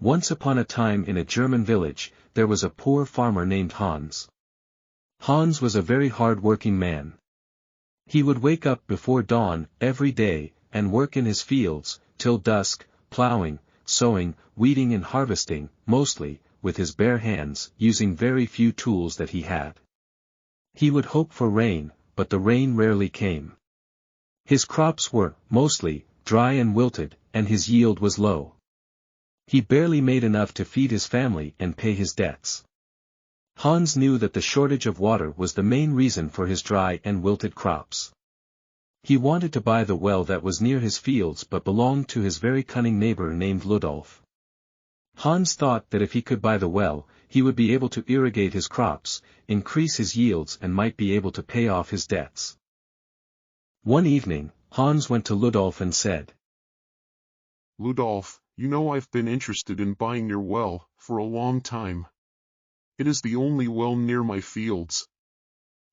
Once upon a time in a German village, there was a poor farmer named Hans. Hans was a very hard-working man. He would wake up before dawn, every day, and work in his fields, till dusk, plowing, sowing, weeding and harvesting, mostly, with his bare hands, using very few tools that he had. He would hope for rain, but the rain rarely came. His crops were, mostly, dry and wilted, and his yield was low. He barely made enough to feed his family and pay his debts. Hans knew that the shortage of water was the main reason for his dry and wilted crops. He wanted to buy the well that was near his fields but belonged to his very cunning neighbor named Ludolf. Hans thought that if he could buy the well, he would be able to irrigate his crops, increase his yields and might be able to pay off his debts. One evening, Hans went to Ludolf and said, "Ludolf, you know I've been interested in buying your well for a long time. It is the only well near my fields.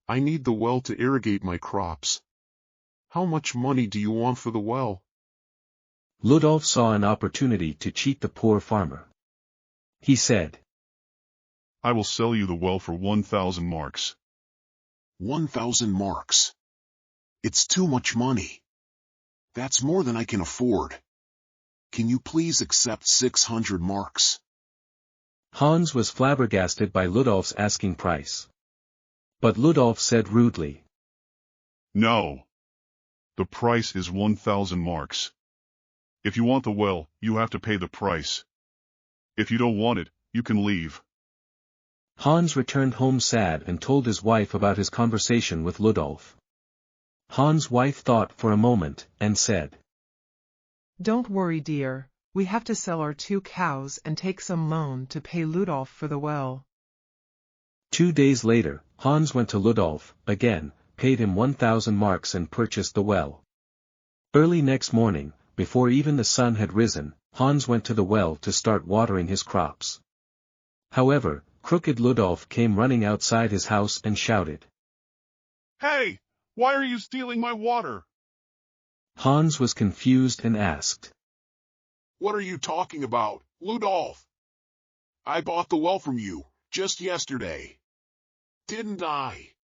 I need the well to irrigate my crops. How much money do you want for the well?" Ludolf saw an opportunity to cheat the poor farmer. He said, "I will sell you the well for 1,000 marks. 1,000 marks. It's too much money. That's more than I can afford. Can you please accept 600 marks? Hans was flabbergasted by Ludolf's asking price. But Ludolf said rudely, "No. The price is 1,000 marks. If you want the well, you have to pay the price. If you don't want it, you can leave." Hans returned home sad and told his wife about his conversation with Ludolf. Hans' wife thought for a moment, and said, "Don't worry, dear, we have to sell our 2 cows and take some loan to pay Ludolf for the well." 2 days later, Hans went to Ludolf, again, paid him 1,000 marks and purchased the well. Early next morning, before even the sun had risen, Hans went to the well to start watering his crops. However, crooked Ludolf came running outside his house and shouted, "Hey! Why are you stealing my water?" Hans was confused and asked, "What are you talking about, Ludolf? I bought the well from you, just yesterday. Didn't I?"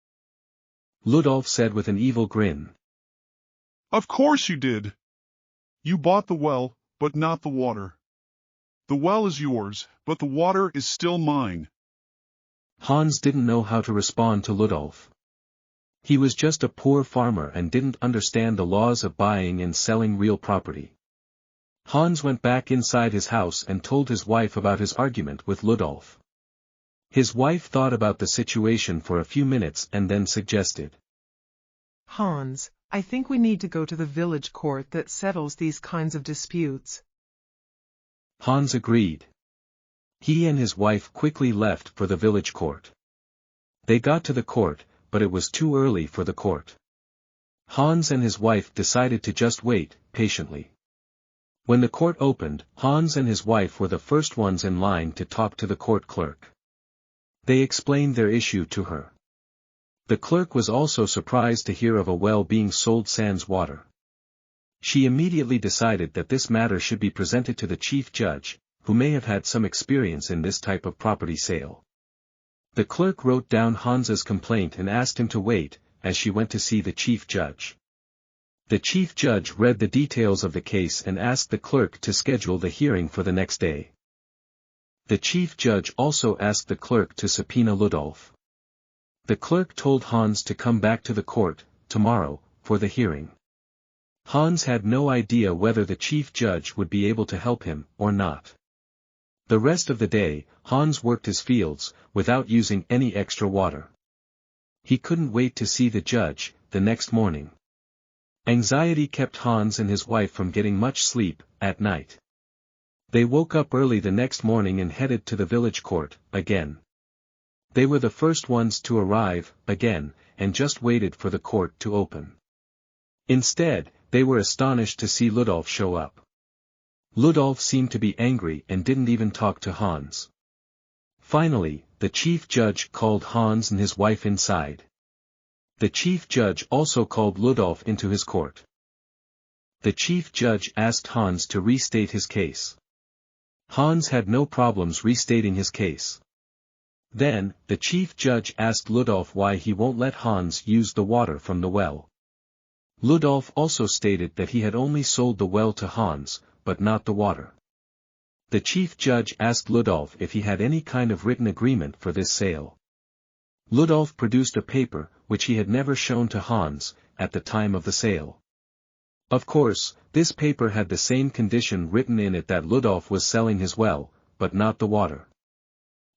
Ludolf said with an evil grin. "Of course you did. You bought the well, but not the water. The well is yours, but the water is still mine." Hans didn't know how to respond to Ludolf. He was just a poor farmer and didn't understand the laws of buying and selling real property. Hans went back inside his house and told his wife about his argument with Ludolf. His wife thought about the situation for a few minutes and then suggested, "Hans, I think we need to go to the village court that settles these kinds of disputes." Hans agreed. He and his wife quickly left for the village court. They got to the court, but it was too early for the court. Hans and his wife decided to just wait, patiently. When the court opened, Hans and his wife were the first ones in line to talk to the court clerk. They explained their issue to her. The clerk was also surprised to hear of a well being sold sans water. She immediately decided that this matter should be presented to the chief judge, who may have had some experience in this type of property sale. The clerk wrote down Hans's complaint and asked him to wait, as she went to see the chief judge. The chief judge read the details of the case and asked the clerk to schedule the hearing for the next day. The chief judge also asked the clerk to subpoena Ludolf. The clerk told Hans to come back to the court, tomorrow, for the hearing. Hans had no idea whether the chief judge would be able to help him, or not. The rest of the day, Hans worked his fields, without using any extra water. He couldn't wait to see the judge, the next morning. Anxiety kept Hans and his wife from getting much sleep, at night. They woke up early the next morning and headed to the village court, again. They were the first ones to arrive, again, and just waited for the court to open. Instead, they were astonished to see Ludolf show up. Ludolf seemed to be angry and didn't even talk to Hans. Finally, the chief judge called Hans and his wife inside. The chief judge also called Ludolf into his court. The chief judge asked Hans to restate his case. Hans had no problems restating his case. Then, the chief judge asked Ludolf why he won't let Hans use the water from the well. Ludolf also stated that he had only sold the well to Hans, but not the water. The chief judge asked Ludolf if he had any kind of written agreement for this sale. Ludolf produced a paper, which he had never shown to Hans, at the time of the sale. Of course, this paper had the same condition written in it that Ludolf was selling his well, but not the water.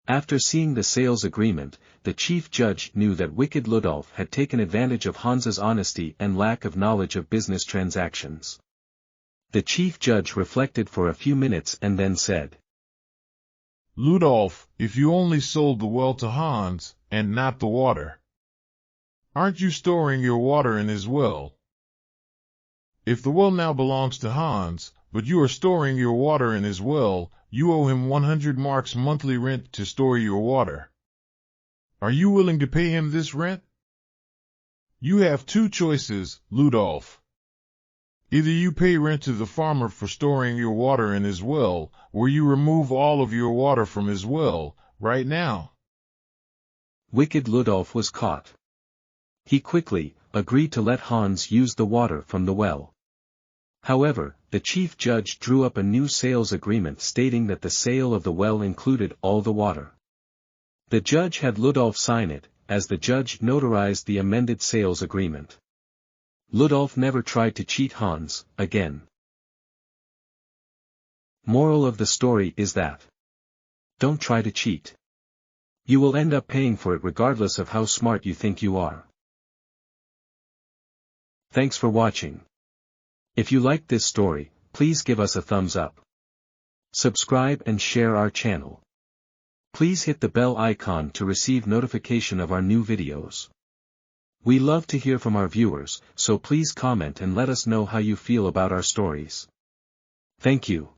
After seeing the sales agreement, the chief judge knew that wicked Ludolf had taken advantage of Hans's honesty and lack of knowledge of business transactions. The chief judge reflected for a few minutes and then said, Ludolf, if you only sold the well to Hans, and not the water, aren't you storing your water in his well? If the well now belongs to Hans, but you are storing your water in his well, you owe him 100 marks monthly rent to store your water. Are you willing to pay him this rent? You have two choices, Ludolf. Either you pay rent to the farmer for storing your water in his well, or you remove all of your water from his well, right now. Wicked Ludolf was caught. He quickly agreed to let Hans use the water from the well. However, the chief judge drew up a new sales agreement stating that the sale of the well included all the water. The judge had Ludolf sign it, as the judge notarized the amended sales agreement. Ludolf never tried to cheat Hans again. Moral of the story is that don't try to cheat. You will end up paying for it regardless of how smart you think you are. Thanks for watching. If you liked this story, please give us a thumbs up. Subscribe and share our channel. Please hit the bell icon to receive notification of our new videos. We love to hear from our viewers, so please comment and let us know how you feel about our stories. Thank you.